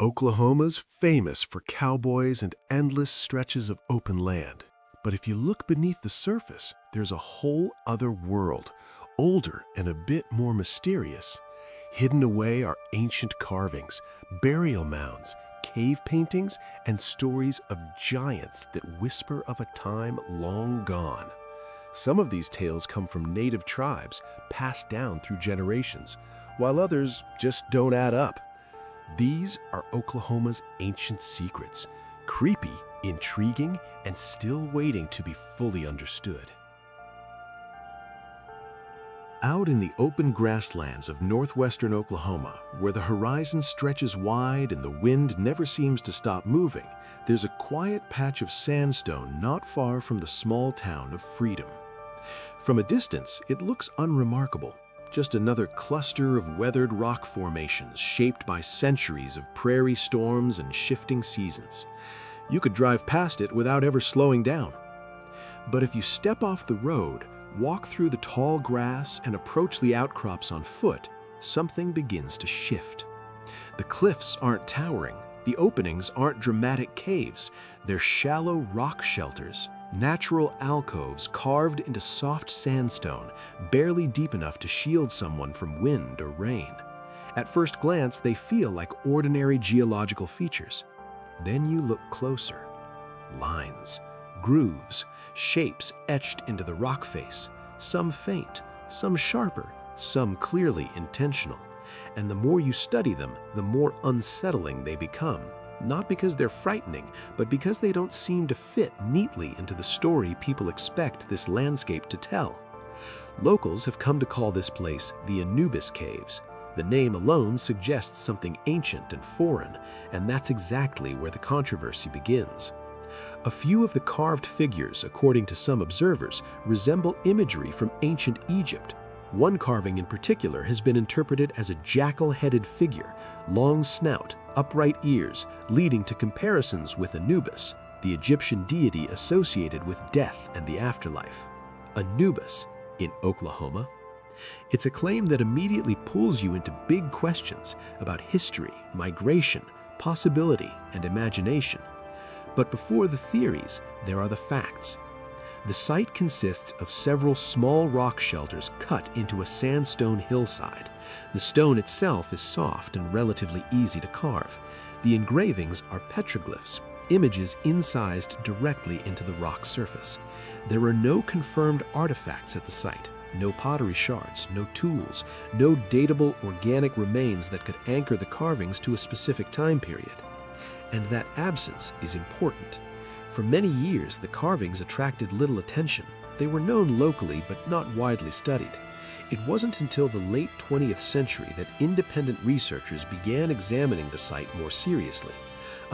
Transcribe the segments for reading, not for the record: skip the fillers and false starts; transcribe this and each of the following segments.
Oklahoma's famous for cowboys and endless stretches of open land. But if you look beneath the surface, there's a whole other world, older and a bit more mysterious. Hidden away are ancient carvings, burial mounds, cave paintings, and stories of giants that whisper of a time long gone. Some of these tales come from native tribes passed down through generations, while others just don't add up. These are Oklahoma's ancient secrets, creepy, intriguing, and still waiting to be fully understood. Out in the open grasslands of northwestern Oklahoma, where the horizon stretches wide and the wind never seems to stop moving, there's a quiet patch of sandstone not far from the small town of Freedom. From a distance, it looks unremarkable. Just another cluster of weathered rock formations shaped by centuries of prairie storms and shifting seasons. You could drive past it without ever slowing down. But if you step off the road, walk through the tall grass, and approach the outcrops on foot, something begins to shift. The cliffs aren't towering. The openings aren't dramatic caves. They're shallow rock shelters. Natural alcoves carved into soft sandstone, barely deep enough to shield someone from wind or rain. At first glance, they feel like ordinary geological features. Then you look closer. Lines, grooves, shapes etched into the rock face, some faint, some sharper, some clearly intentional. And the more you study them, the more unsettling they become. Not because they're frightening, but because they don't seem to fit neatly into the story people expect this landscape to tell. Locals have come to call this place the Anubis Caves. The name alone suggests something ancient and foreign, and that's exactly where the controversy begins. A few of the carved figures, according to some observers, resemble imagery from ancient Egypt. One carving in particular has been interpreted as a jackal-headed figure, long snout, upright ears, leading to comparisons with Anubis, the Egyptian deity associated with death and the afterlife. Anubis in Oklahoma? It's a claim that immediately pulls you into big questions about history, migration, possibility, and imagination. But before the theories, there are the facts. The site consists of several small rock shelters cut into a sandstone hillside. The stone itself is soft and relatively easy to carve. The engravings are petroglyphs, images incised directly into the rock surface. There are no confirmed artifacts at the site, no pottery shards, no tools, no datable organic remains that could anchor the carvings to a specific time period. And that absence is important. For many years, the carvings attracted little attention. They were known locally, but not widely studied. It wasn't until the late 20th century that independent researchers began examining the site more seriously.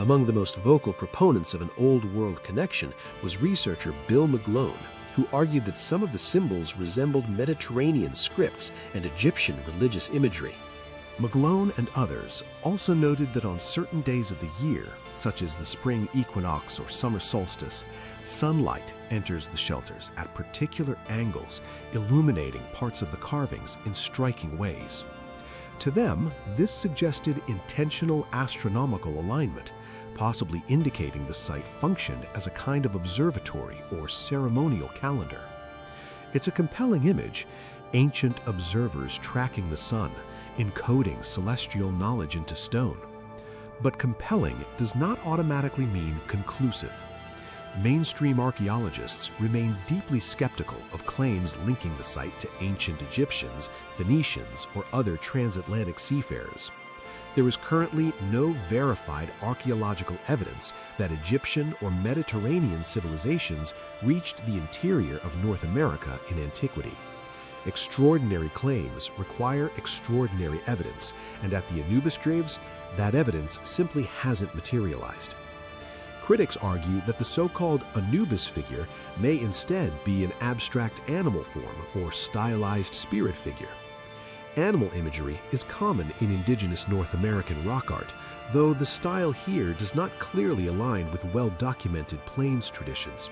Among the most vocal proponents of an Old World connection was researcher Bill McGlone, who argued that some of the symbols resembled Mediterranean scripts and Egyptian religious imagery. McGlone and others also noted that on certain days of the year, such as the spring equinox or summer solstice, sunlight enters the shelters at particular angles, illuminating parts of the carvings in striking ways. To them, this suggested intentional astronomical alignment, possibly indicating the site functioned as a kind of observatory or ceremonial calendar. It's a compelling image, ancient observers tracking the sun, encoding celestial knowledge into stone. But compelling does not automatically mean conclusive. Mainstream archaeologists remain deeply skeptical of claims linking the site to ancient Egyptians, Phoenicians, or other transatlantic seafarers. There is currently no verified archaeological evidence that Egyptian or Mediterranean civilizations reached the interior of North America in antiquity. Extraordinary claims require extraordinary evidence, and at the Anubis Caves, that evidence simply hasn't materialized. Critics argue that the so-called Anubis figure may instead be an abstract animal form or stylized spirit figure. Animal imagery is common in indigenous North American rock art, though the style here does not clearly align with well-documented plains traditions.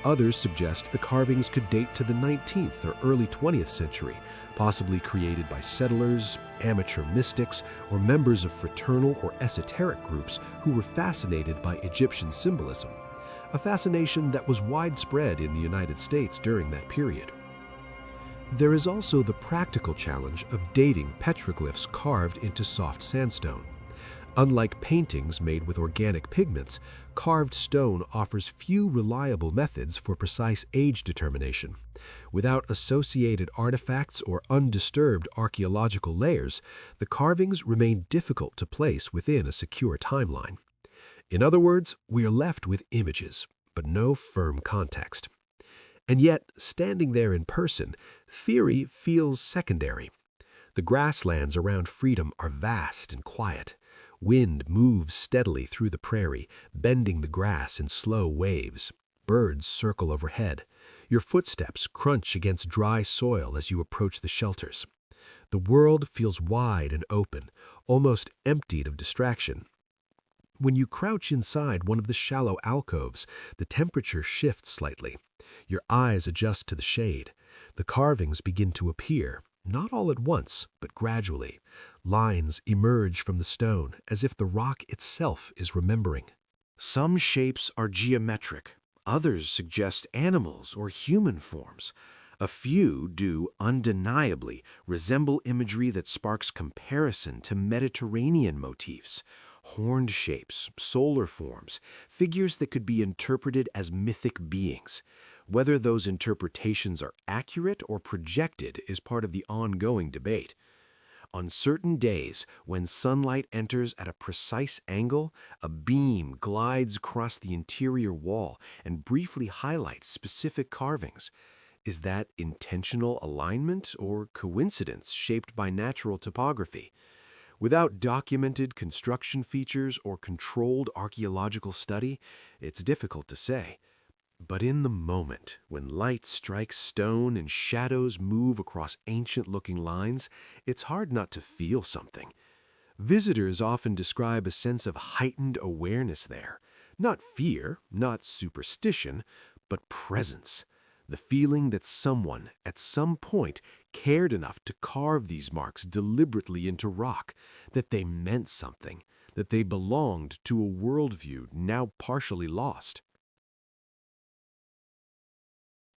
Others suggest the carvings could date to the 19th or early 20th century, possibly created by settlers, amateur mystics, or members of fraternal or esoteric groups who were fascinated by Egyptian symbolism, a fascination that was widespread in the United States during that period. There is also the practical challenge of dating petroglyphs carved into soft sandstone. Unlike paintings made with organic pigments, carved stone offers few reliable methods for precise age determination. Without associated artifacts or undisturbed archaeological layers, the carvings remain difficult to place within a secure timeline. In other words, we are left with images, but no firm context. And yet, standing there in person, theory feels secondary. The grasslands around Freedom are vast and quiet. Wind moves steadily through the prairie, bending the grass in slow waves. Birds circle overhead. Your footsteps crunch against dry soil as you approach the shelters. The world feels wide and open, almost emptied of distraction. When you crouch inside one of the shallow alcoves, the temperature shifts slightly. Your eyes adjust to the shade. The carvings begin to appear, not all at once, but gradually. Lines emerge from the stone as if the rock itself is remembering. Some shapes are geometric. Others suggest animals or human forms. A few do undeniably resemble imagery that sparks comparison to Mediterranean motifs. Horned shapes, solar forms, figures that could be interpreted as mythic beings. Whether those interpretations are accurate or projected is part of the ongoing debate. On certain days, when sunlight enters at a precise angle, a beam glides across the interior wall and briefly highlights specific carvings. Is that intentional alignment or coincidence shaped by natural topography? Without documented construction features or controlled archaeological study, it's difficult to say. But in the moment, when light strikes stone and shadows move across ancient-looking lines, it's hard not to feel something. Visitors often describe a sense of heightened awareness there. Not fear, not superstition, but presence. The feeling that someone, at some point, cared enough to carve these marks deliberately into rock, that they meant something, that they belonged to a worldview now partially lost.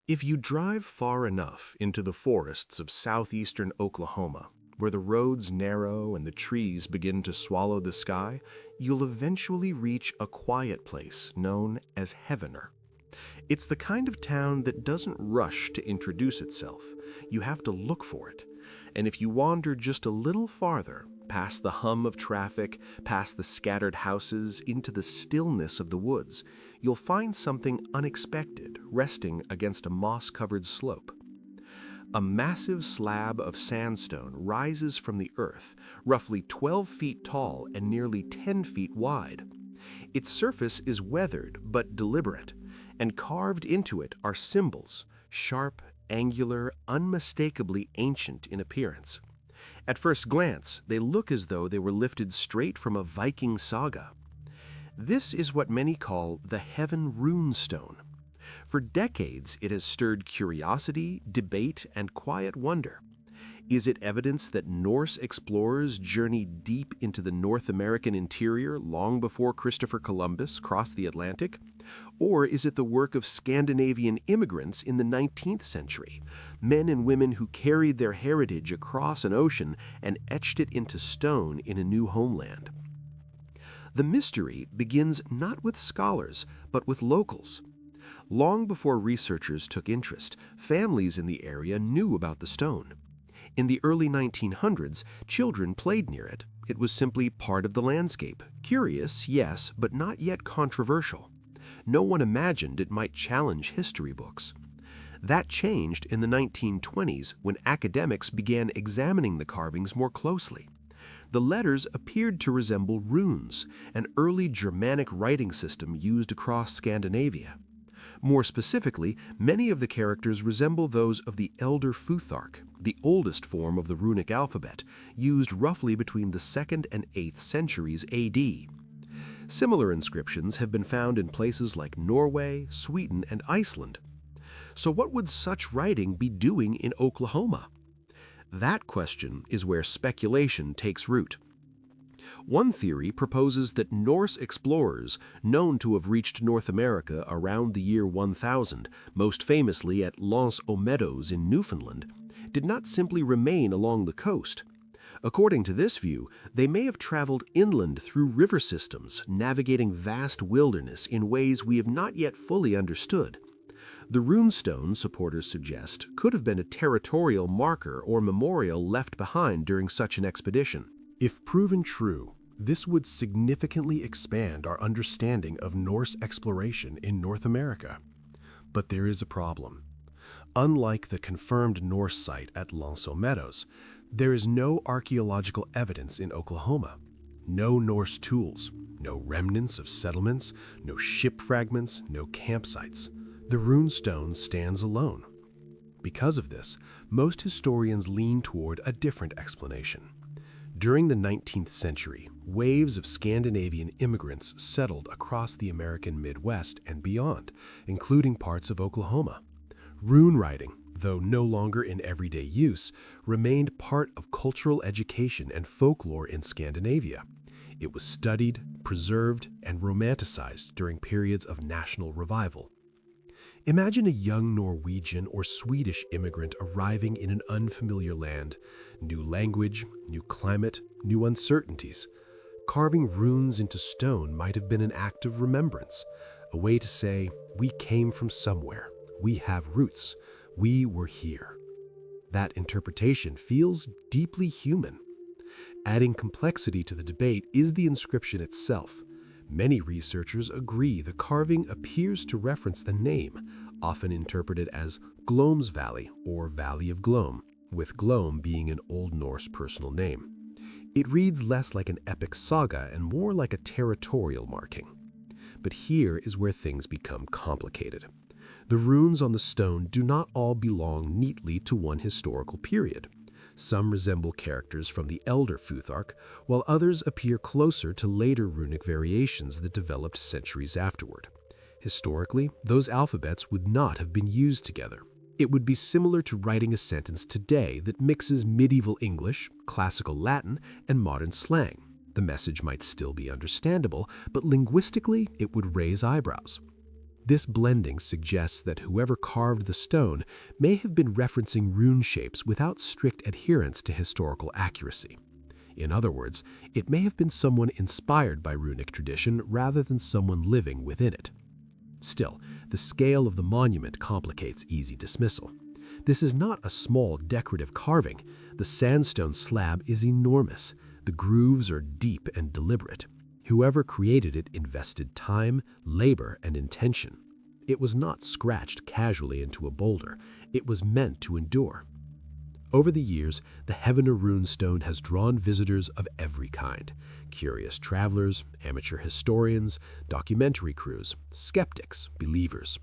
If you drive far enough into the forests of southeastern Oklahoma, where the roads narrow and the trees begin to swallow the sky, you'll eventually reach a quiet place known as Heavener. It's the kind of town that doesn't rush to introduce itself. You have to look for it. And if you wander just a little farther, past the hum of traffic, past the scattered houses, into the stillness of the woods, you'll find something unexpected resting against a moss-covered slope. A massive slab of sandstone rises from the earth, roughly 12 feet tall and nearly 10 feet wide. Its surface is weathered but deliberate, and carved into it are symbols, sharp, angular, unmistakably ancient in appearance. At first glance, they look as though they were lifted straight from a Viking saga. This is what many call the Heavener Runestone. For decades, it has stirred curiosity, debate, and quiet wonder. Is it evidence that Norse explorers journeyed deep into the North American interior long before Christopher Columbus crossed the Atlantic? Or is it the work of Scandinavian immigrants in the 19th century, men and women who carried their heritage across an ocean and etched it into stone in a new homeland? The mystery begins not with scholars, but with locals. Long before researchers took interest, families in the area knew about the stone. In the early 1900s, children played near it. It was simply part of the landscape. Curious, yes, but not yet controversial. No one imagined it might challenge history books. That changed in the 1920s when academics began examining the carvings more closely. The letters appeared to resemble runes, an early Germanic writing system used across Scandinavia. More specifically, many of the characters resemble those of the Elder Futhark, the oldest form of the runic alphabet, used roughly between the 2nd and 8th centuries AD. Similar inscriptions have been found in places like Norway, Sweden, and Iceland. So what would such writing be doing in Oklahoma? That question is where speculation takes root. One theory proposes that Norse explorers, known to have reached North America around the year 1000, most famously at Les Meadows in Newfoundland, did not simply remain along the coast. According to this view, they may have traveled inland through river systems, navigating vast wilderness in ways we have not yet fully understood. The runestone, supporters suggest, could have been a territorial marker or memorial left behind during such an expedition. If proven true, this would significantly expand our understanding of Norse exploration in North America. But there is a problem. Unlike the confirmed Norse site at Les Meadows, there is no archaeological evidence in Oklahoma. No Norse tools, no remnants of settlements, no ship fragments, no campsites. The runestone stands alone. Because of this, most historians lean toward a different explanation. During the 19th century, waves of Scandinavian immigrants settled across the American Midwest and beyond, including parts of Oklahoma. Rune writing, though no longer in everyday use, remained part of cultural education and folklore in Scandinavia. It was studied, preserved, and romanticized during periods of national revival. Imagine a young Norwegian or Swedish immigrant arriving in an unfamiliar land, new language, new climate, new uncertainties. Carving runes into stone might have been an act of remembrance, a way to say, we came from somewhere, we have roots, we were here. That interpretation feels deeply human. Adding complexity to the debate is the inscription itself. Many researchers agree the carving appears to reference the name, often interpreted as Glom's Valley or Valley of Glom, with Glom being an Old Norse personal name. It reads less like an epic saga and more like a territorial marking. But here is where things become complicated. The runes on the stone do not all belong neatly to one historical period. Some resemble characters from the Elder Futhark, while others appear closer to later runic variations that developed centuries afterward. Historically, those alphabets would not have been used together. It would be similar to writing a sentence today that mixes medieval English, classical Latin, and modern slang. The message might still be understandable, but linguistically, it would raise eyebrows. This blending suggests that whoever carved the stone may have been referencing rune shapes without strict adherence to historical accuracy. In other words, it may have been someone inspired by runic tradition rather than someone living within it. Still, the scale of the monument complicates easy dismissal. This is not a small decorative carving. The sandstone slab is enormous. The grooves are deep and deliberate. Whoever created it invested time, labor, and intention. It was not scratched casually into a boulder. It was meant to endure. Over the years, the Heavener Runestone has drawn visitors of every kind: curious travelers, amateur historians, documentary crews, skeptics, believers.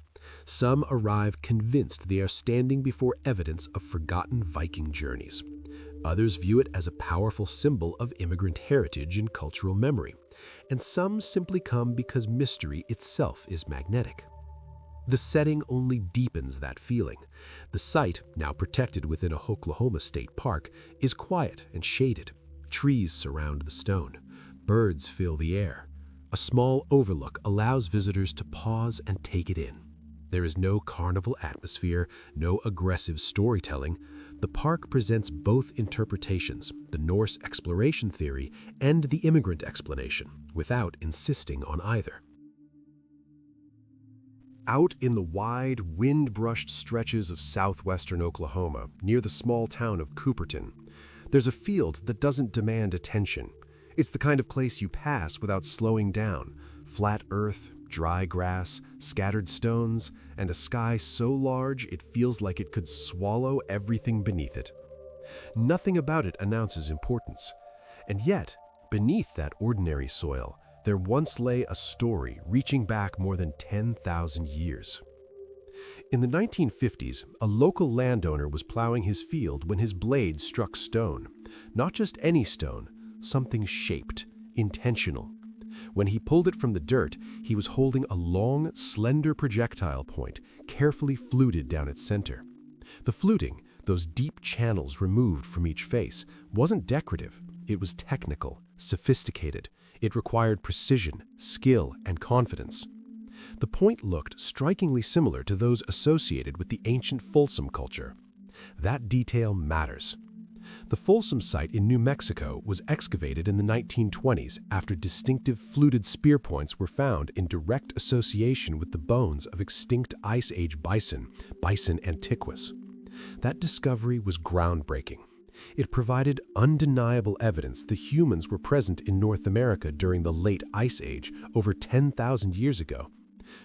Some arrive convinced they are standing before evidence of forgotten Viking journeys. Others view it as a powerful symbol of immigrant heritage and cultural memory. And some simply come because mystery itself is magnetic. The setting only deepens that feeling. The site, now protected within a Oklahoma State Park, is quiet and shaded. Trees surround the stone. Birds fill the air. A small overlook allows visitors to pause and take it in. There is no carnival atmosphere, no aggressive storytelling. The park presents both interpretations, the Norse exploration theory and the immigrant explanation, without insisting on either. Out in the wide, wind-brushed stretches of southwestern Oklahoma, near the small town of Cooperton, there's a field that doesn't demand attention. It's the kind of place you pass without slowing down: flat earth, dry grass, scattered stones, and a sky so large it feels like it could swallow everything beneath it. Nothing about it announces importance. And yet, beneath that ordinary soil, there once lay a story reaching back more than 10,000 years. In the 1950s, a local landowner was plowing his field when his blade struck stone. Not just any stone, something shaped, intentional. When he pulled it from the dirt, he was holding a long, slender projectile point, carefully fluted down its center. The fluting, those deep channels removed from each face, wasn't decorative. It was technical, sophisticated. It required precision, skill, and confidence. The point looked strikingly similar to those associated with the ancient Folsom culture. That detail matters. The Folsom site in New Mexico was excavated in the 1920s after distinctive fluted spear points were found in direct association with the bones of extinct Ice Age bison, Bison antiquus. That discovery was groundbreaking. It provided undeniable evidence that humans were present in North America during the late Ice Age over 10,000 years ago.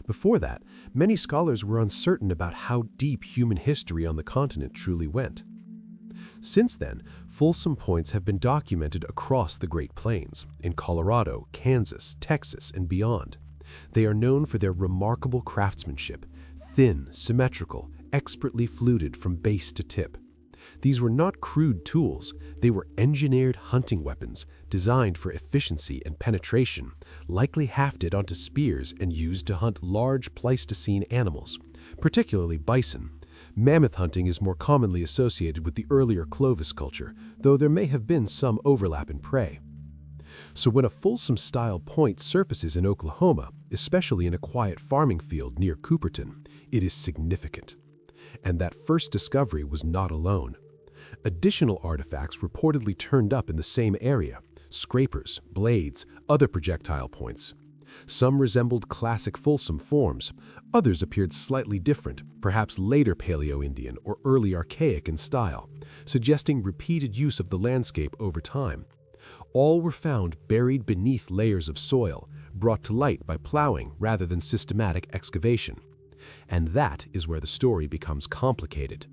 Before that, many scholars were uncertain about how deep human history on the continent truly went. Since then, Folsom points have been documented across the Great Plains, in Colorado, Kansas, Texas, and beyond. They are known for their remarkable craftsmanship, thin, symmetrical, expertly fluted from base to tip. These were not crude tools, they were engineered hunting weapons designed for efficiency and penetration, likely hafted onto spears and used to hunt large Pleistocene animals, particularly bison. Mammoth hunting is more commonly associated with the earlier Clovis culture, though there may have been some overlap in prey. So when a Folsom-style point surfaces in Oklahoma, especially in a quiet farming field near Cooperton, it is significant. And that first discovery was not alone. Additional artifacts reportedly turned up in the same area: scrapers, blades, other projectile points. Some resembled classic Folsom forms, others appeared slightly different, perhaps later Paleo-Indian or early Archaic in style, suggesting repeated use of the landscape over time. All were found buried beneath layers of soil, brought to light by plowing rather than systematic excavation. And that is where the story becomes complicated.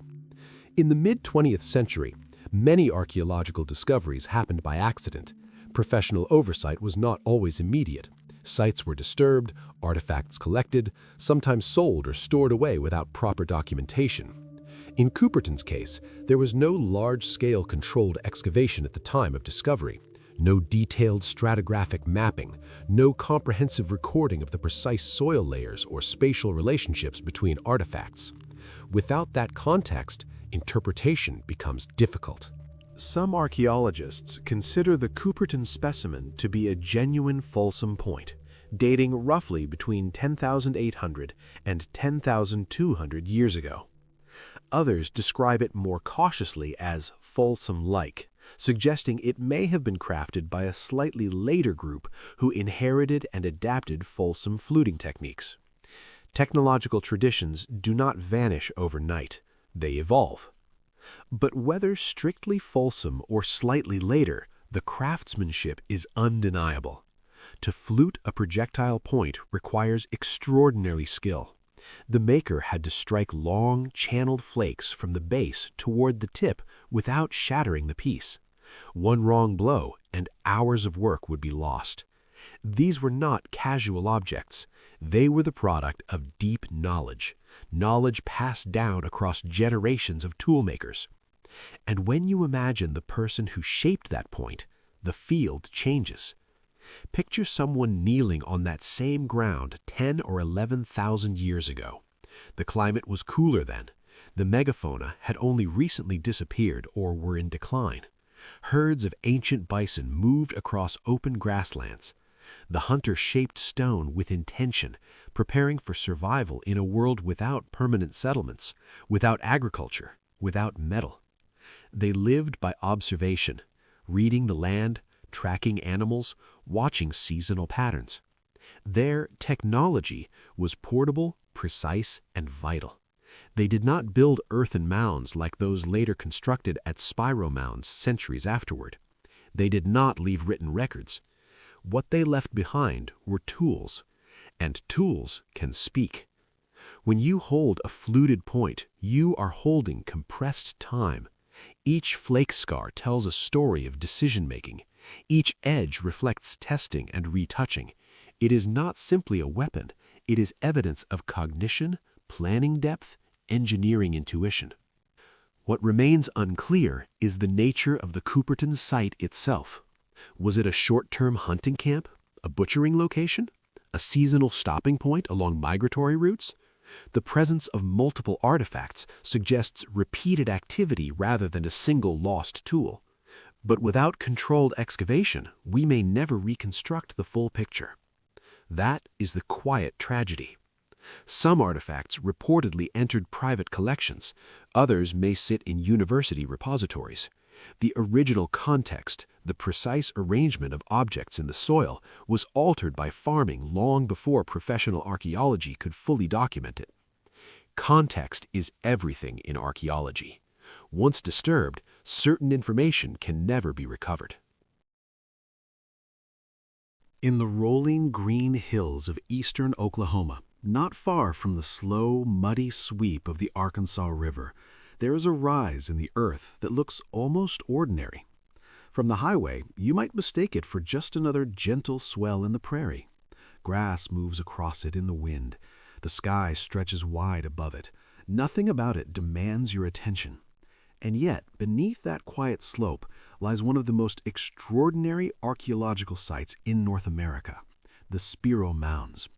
In the mid-20th century, many archaeological discoveries happened by accident. Professional oversight was not always immediate. Sites were disturbed, artifacts collected, sometimes sold or stored away without proper documentation. In Cooperton's case, there was no large-scale controlled excavation at the time of discovery, no detailed stratigraphic mapping, no comprehensive recording of the precise soil layers or spatial relationships between artifacts. Without that context, interpretation becomes difficult. Some archaeologists consider the Cooperton specimen to be a genuine Folsom point, dating roughly between 10,800 and 10,200 years ago. Others describe it more cautiously as Folsom-like, suggesting it may have been crafted by a slightly later group who inherited and adapted Folsom fluting techniques. Technological traditions do not vanish overnight, they evolve. But whether strictly Folsom or slightly later, the craftsmanship is undeniable. To flute a projectile point requires extraordinary skill. The maker had to strike long, channeled flakes from the base toward the tip without shattering the piece. One wrong blow, and hours of work would be lost. These were not casual objects. They were the product of deep knowledge, knowledge passed down across generations of toolmakers. And when you imagine the person who shaped that point, the field changes. Picture someone kneeling on that same ground 10 or 11,000 years ago. The climate was cooler then. The megafauna had only recently disappeared or were in decline. Herds of ancient bison moved across open grasslands. The hunter shaped stone with intention, preparing for survival in a world without permanent settlements, without agriculture, without metal. They lived by observation, reading the land, tracking animals, watching seasonal patterns. Their technology was portable, precise, and vital. They did not build earthen mounds like those later constructed at Spiro Mounds centuries afterward. They did not leave written records. What they left behind were tools, and tools can speak. When you hold a fluted point, you are holding compressed time. Each flake scar tells a story of decision-making. Each edge reflects testing and retouching. It is not simply a weapon. It is evidence of cognition, planning depth, engineering intuition. What remains unclear is the nature of the Cooperton site itself. Was it a short-term hunting camp, a butchering location? A seasonal stopping point along migratory routes? The presence of multiple artifacts suggests repeated activity rather than a single lost tool. But without controlled excavation, we may never reconstruct the full picture. That is the quiet tragedy. Some artifacts reportedly entered private collections, others may sit in university repositories. The original context, the precise arrangement of objects in the soil, was altered by farming long before professional archaeology could fully document it. Context is everything in archaeology. Once disturbed, certain information can never be recovered. In the rolling green hills of eastern Oklahoma, not far from the slow, muddy sweep of the Arkansas River, there is a rise in the earth that looks almost ordinary. From the highway, you might mistake it for just another gentle swell in the prairie. Grass moves across it in the wind. The sky stretches wide above it. Nothing about it demands your attention. And yet, beneath that quiet slope lies one of the most extraordinary archaeological sites in North America, the Spiro Mounds.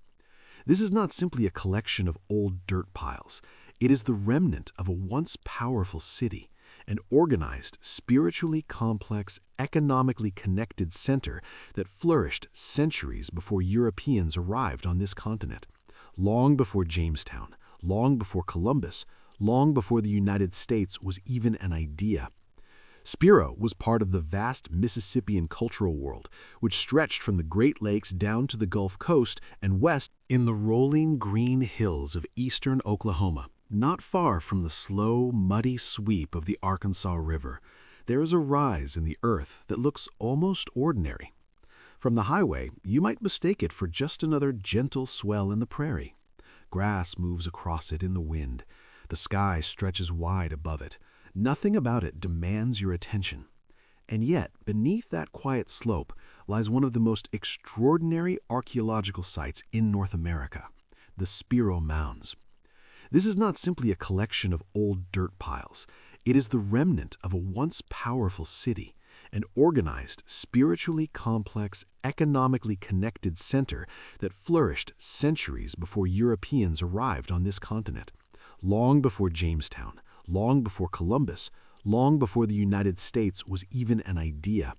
This is not simply a collection of old dirt piles. It is the remnant of a once powerful city, an organized, spiritually complex, economically connected center that flourished centuries before Europeans arrived on this continent, long before Jamestown, long before Columbus, long before the United States was even an idea. Spiro was part of the vast Mississippian cultural world, which stretched from the Great Lakes down to the Gulf Coast and west in the rolling green hills of eastern Oklahoma. Not far from the slow, muddy sweep of the Arkansas River, there is a rise in the earth that looks almost ordinary. From the highway, you might mistake it for just another gentle swell in the prairie. Grass moves across it in the wind. The sky stretches wide above it. Nothing about it demands your attention. And yet, beneath that quiet slope lies one of the most extraordinary archaeological sites in North America, the Spiro Mounds. This is not simply a collection of old dirt piles. It is the remnant of a once powerful city, an organized, spiritually complex, economically connected center that flourished centuries before Europeans arrived on this continent, long before Jamestown, long before Columbus, long before the United States was even an idea.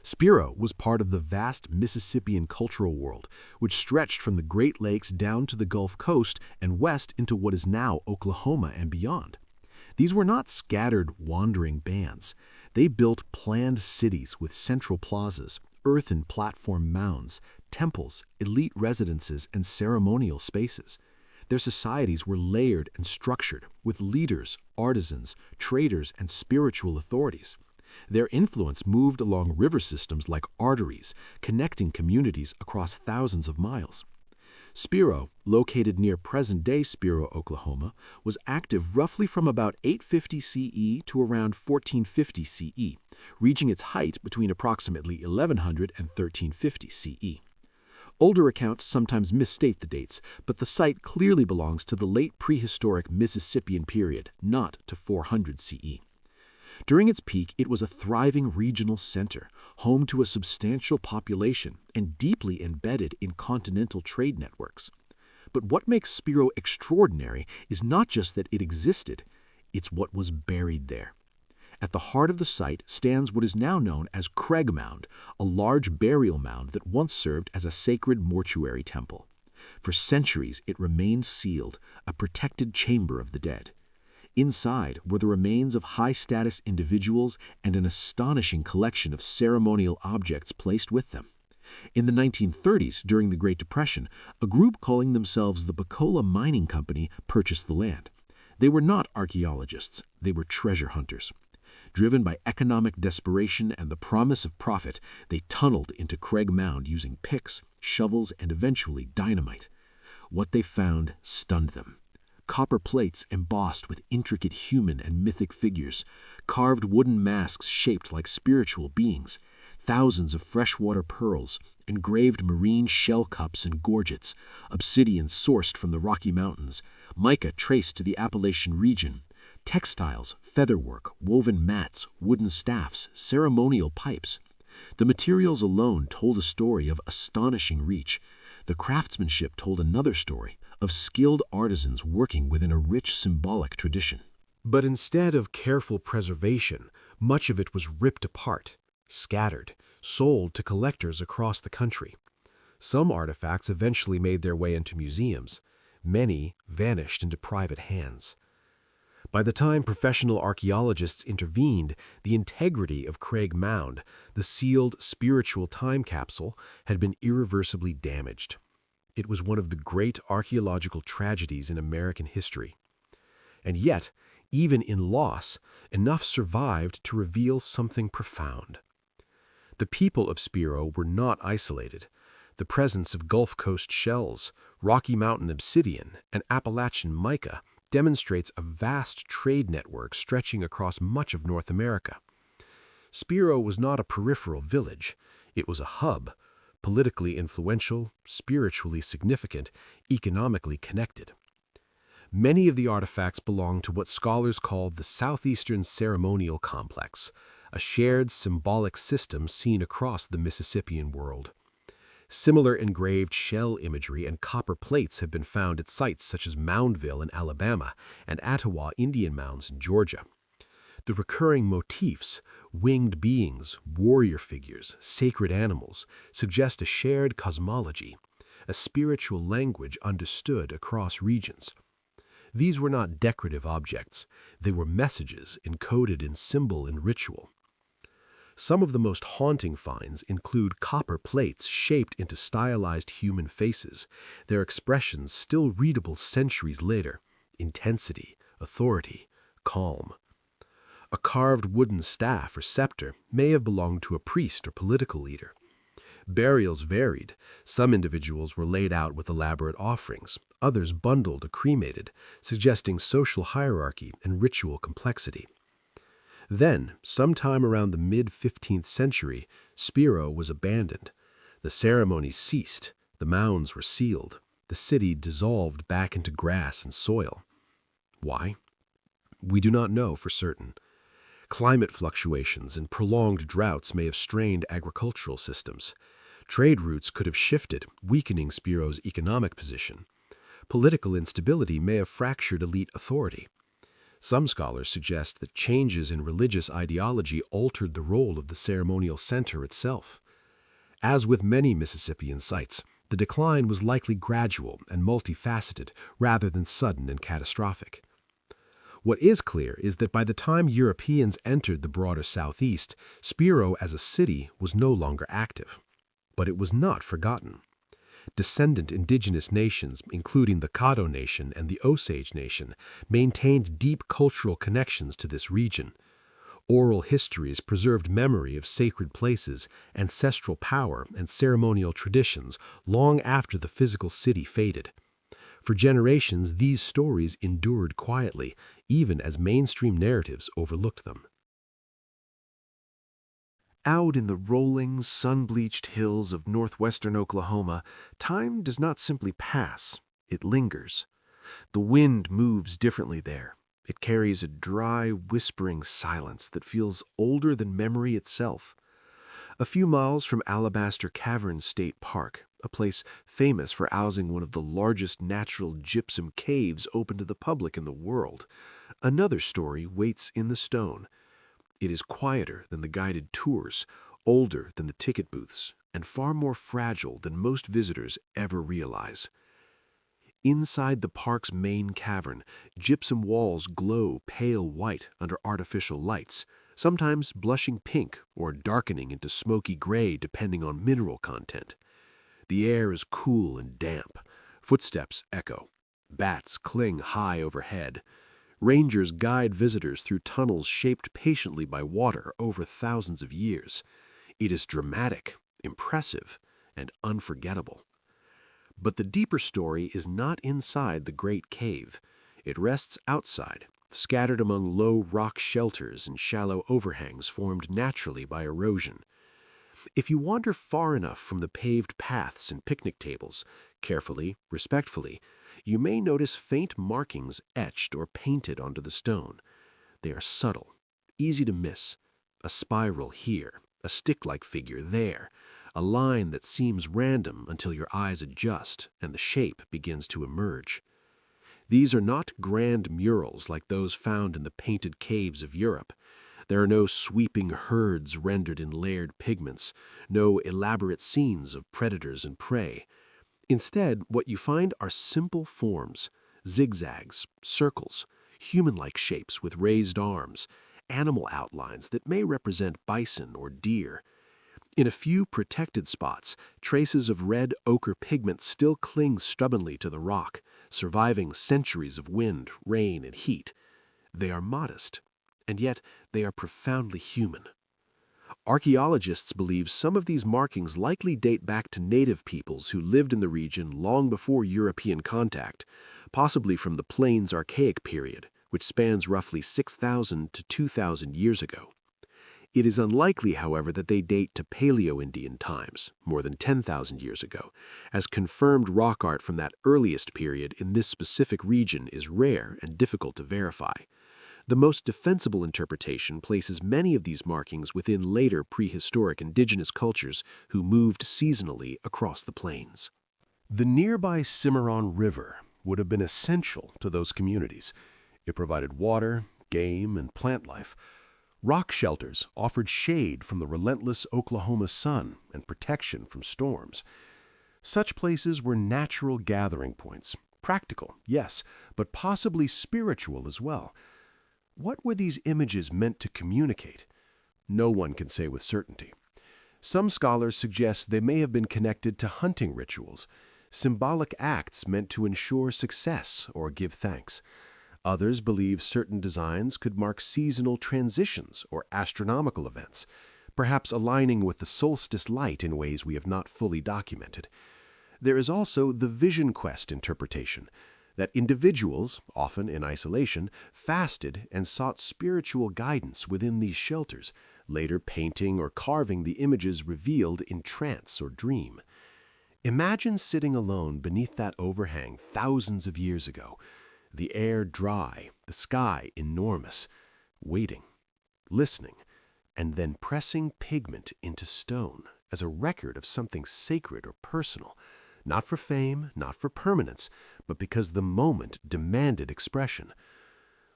Spiro was part of the vast Mississippian cultural world, which stretched from the Great Lakes down to the Gulf Coast and west into what is now Oklahoma and beyond. These were not scattered, wandering bands. They built planned cities with central plazas, earthen platform mounds, temples, elite residences, and ceremonial spaces. Their societies were layered and structured, with leaders, artisans, traders, and spiritual authorities. Their influence moved along river systems like arteries, connecting communities across thousands of miles. Spiro, located near present-day Spiro, Oklahoma, was active roughly from about 850 CE to around 1450 CE, reaching its height between approximately 1100 and 1350 CE. Older accounts sometimes misstate the dates, but the site clearly belongs to the late prehistoric Mississippian period, not to 400 CE. During its peak, it was a thriving regional center, home to a substantial population and deeply embedded in continental trade networks. But what makes Spiro extraordinary is not just that it existed, it's what was buried there. At the heart of the site stands what is now known as Craig Mound, a large burial mound that once served as a sacred mortuary temple. For centuries, it remained sealed, a protected chamber of the dead. Inside were the remains of high-status individuals and an astonishing collection of ceremonial objects placed with them. In the 1930s, during the Great Depression, a group calling themselves the Bacola Mining Company purchased the land. They were not archaeologists, they were treasure hunters. Driven by economic desperation and the promise of profit, they tunneled into Craig Mound using picks, shovels, and eventually dynamite. What they found stunned them. Copper plates embossed with intricate human and mythic figures, carved wooden masks shaped like spiritual beings, thousands of freshwater pearls, engraved marine shell cups and gorgets, obsidian sourced from the Rocky Mountains, mica traced to the Appalachian region, textiles, featherwork, woven mats, wooden staffs, ceremonial pipes. The materials alone told a story of astonishing reach. The craftsmanship told another story of skilled artisans working within a rich symbolic tradition. But instead of careful preservation, much of it was ripped apart, scattered, sold to collectors across the country. Some artifacts eventually made their way into museums. Many vanished into private hands. By the time professional archaeologists intervened, the integrity of Craig Mound, the sealed spiritual time capsule, had been irreversibly damaged. It was one of the great archaeological tragedies in American history. And yet, even in loss, enough survived to reveal something profound. The people of Spiro were not isolated. The presence of Gulf Coast shells, Rocky Mountain obsidian, and Appalachian mica demonstrates a vast trade network stretching across much of North America. Spiro was not a peripheral village. It was a hub, politically influential, spiritually significant, economically connected. Many of the artifacts belong to what scholars call the Southeastern Ceremonial Complex, a shared symbolic system seen across the Mississippian world. Similar engraved shell imagery and copper plates have been found at sites such as Moundville in Alabama and Etowah Indian Mounds in Georgia. The recurring motifs, winged beings, warrior figures, sacred animals, suggest a shared cosmology, a spiritual language understood across regions. These were not decorative objects. They were messages encoded in symbol and ritual. Some of the most haunting finds include copper plates shaped into stylized human faces, their expressions still readable centuries later: intensity, authority, calm. A carved wooden staff or scepter may have belonged to a priest or political leader. Burials varied. Some individuals were laid out with elaborate offerings, others bundled or cremated, suggesting social hierarchy and ritual complexity. Then, sometime around the mid-15th century, Spiro was abandoned. The ceremonies ceased, the mounds were sealed, the city dissolved back into grass and soil. Why? We do not know for certain. Climate fluctuations and prolonged droughts may have strained agricultural systems. Trade routes could have shifted, weakening Spiro's economic position. Political instability may have fractured elite authority. Some scholars suggest that changes in religious ideology altered the role of the ceremonial center itself. As with many Mississippian sites, the decline was likely gradual and multifaceted rather than sudden and catastrophic. What is clear is that by the time Europeans entered the broader Southeast, Spiro as a city was no longer active. But it was not forgotten. Descendant indigenous nations, including the Caddo Nation and the Osage Nation, maintained deep cultural connections to this region. Oral histories preserved memory of sacred places, ancestral power, and ceremonial traditions long after the physical city faded. For generations, these stories endured quietly, even as mainstream narratives overlooked them. Out in the rolling, sun-bleached hills of northwestern Oklahoma, time does not simply pass, it lingers. The wind moves differently there. It carries a dry, whispering silence that feels older than memory itself. A few miles from Alabaster Caverns State Park, a place famous for housing one of the largest natural gypsum caves open to the public in the world, another story waits in the stone. It is quieter than the guided tours, older than the ticket booths, and far more fragile than most visitors ever realize. Inside the park's main cavern, gypsum walls glow pale white under artificial lights, sometimes blushing pink or darkening into smoky gray depending on mineral content. The air is cool and damp. Footsteps echo. Bats cling high overhead. Rangers guide visitors through tunnels shaped patiently by water over thousands of years. It is dramatic, impressive, and unforgettable. But the deeper story is not inside the great cave. It rests outside, scattered among low rock shelters and shallow overhangs formed naturally by erosion. If you wander far enough from the paved paths and picnic tables, carefully, respectfully, you may notice faint markings etched or painted onto the stone. They are subtle, easy to miss. A spiral here, a stick-like figure there, a line that seems random until your eyes adjust and the shape begins to emerge. These are not grand murals like those found in the painted caves of Europe. There are no sweeping herds rendered in layered pigments, no elaborate scenes of predators and prey. Instead, what you find are simple forms, zigzags, circles, human-like shapes with raised arms, animal outlines that may represent bison or deer. In a few protected spots, traces of red ochre pigment still cling stubbornly to the rock, surviving centuries of wind, rain, and heat. They are modest, and yet they are profoundly human. Archaeologists believe some of these markings likely date back to native peoples who lived in the region long before European contact, possibly from the Plains Archaic period, which spans roughly 6,000 to 2,000 years ago. It is unlikely, however, that they date to Paleo-Indian times, more than 10,000 years ago, as confirmed rock art from that earliest period in this specific region is rare and difficult to verify. The most defensible interpretation places many of these markings within later prehistoric indigenous cultures who moved seasonally across the plains. The nearby Cimarron River would have been essential to those communities. It provided water, game, and plant life. Rock shelters offered shade from the relentless Oklahoma sun and protection from storms. Such places were natural gathering points, practical, yes, but possibly spiritual as well. What were these images meant to communicate? No one can say with certainty. Some scholars suggest they may have been connected to hunting rituals, symbolic acts meant to ensure success or give thanks. Others believe certain designs could mark seasonal transitions or astronomical events, perhaps aligning with the solstice light in ways we have not fully documented. There is also the vision quest interpretation, that individuals, often in isolation, fasted and sought spiritual guidance within these shelters, later painting or carving the images revealed in trance or dream. Imagine sitting alone beneath that overhang thousands of years ago, the air dry, the sky enormous, waiting, listening, and then pressing pigment into stone as a record of something sacred or personal, not for fame, not for permanence, but because the moment demanded expression.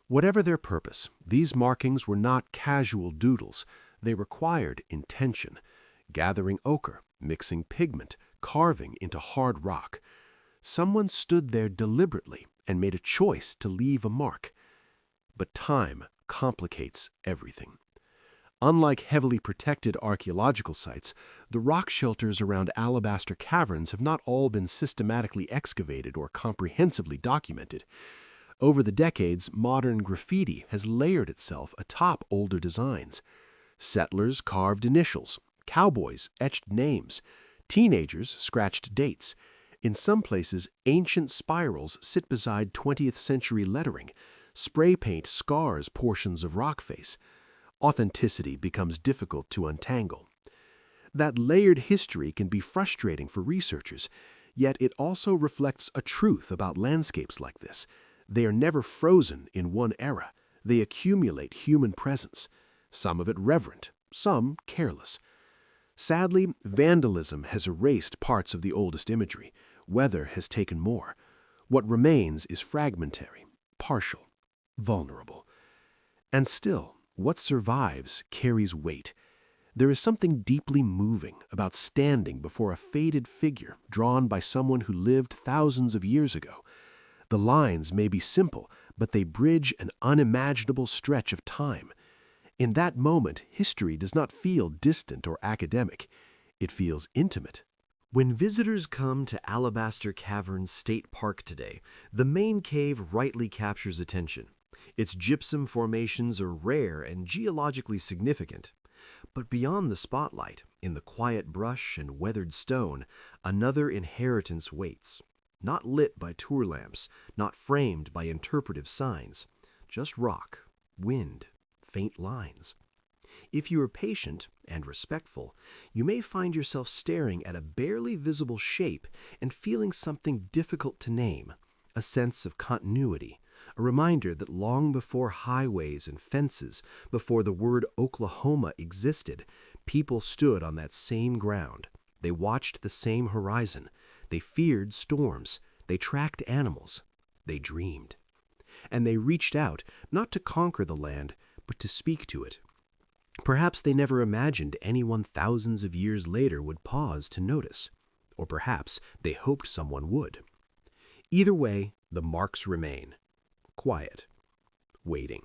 Whatever their purpose, these markings were not casual doodles. They required intention, gathering ochre, mixing pigment, carving into hard rock. Someone stood there deliberately and made a choice to leave a mark. But time complicates everything. Unlike heavily protected archaeological sites, the rock shelters around alabaster caverns have not all been systematically excavated or comprehensively documented. Over the decades, modern graffiti has layered itself atop older designs. Settlers carved initials, cowboys etched names, teenagers scratched dates. In some places, ancient spirals sit beside 20th century lettering. Spray paint scars portions of rock face. Authenticity becomes difficult to untangle. That layered history can be frustrating for researchers, yet it also reflects a truth about landscapes like this. They are never frozen in one era. They accumulate human presence, some of it reverent, some careless. Sadly, vandalism has erased parts of the oldest imagery. Weather has taken more. What remains is fragmentary, partial, vulnerable. And still, what survives carries weight. There is something deeply moving about standing before a faded figure drawn by someone who lived thousands of years ago. The lines may be simple, but they bridge an unimaginable stretch of time. In that moment, history does not feel distant or academic. It feels intimate. When visitors come to Alabaster Caverns State Park today, the main cave rightly captures attention. Its gypsum formations are rare and geologically significant. But beyond the spotlight, in the quiet brush and weathered stone, another inheritance waits. Not lit by tour lamps, not framed by interpretive signs, just rock, wind, faint lines. If you are patient and respectful, you may find yourself staring at a barely visible shape and feeling something difficult to name, a sense of continuity, a reminder that long before highways and fences, before the word Oklahoma existed, People stood on that same ground. They watched the same horizon. They feared storms. They tracked animals. They dreamed. And they reached out, not to conquer the land, but to speak to it. Perhaps they never imagined anyone thousands of years later would pause to notice. Or perhaps they hoped someone would. Either way, the marks remain. Quiet. Waiting.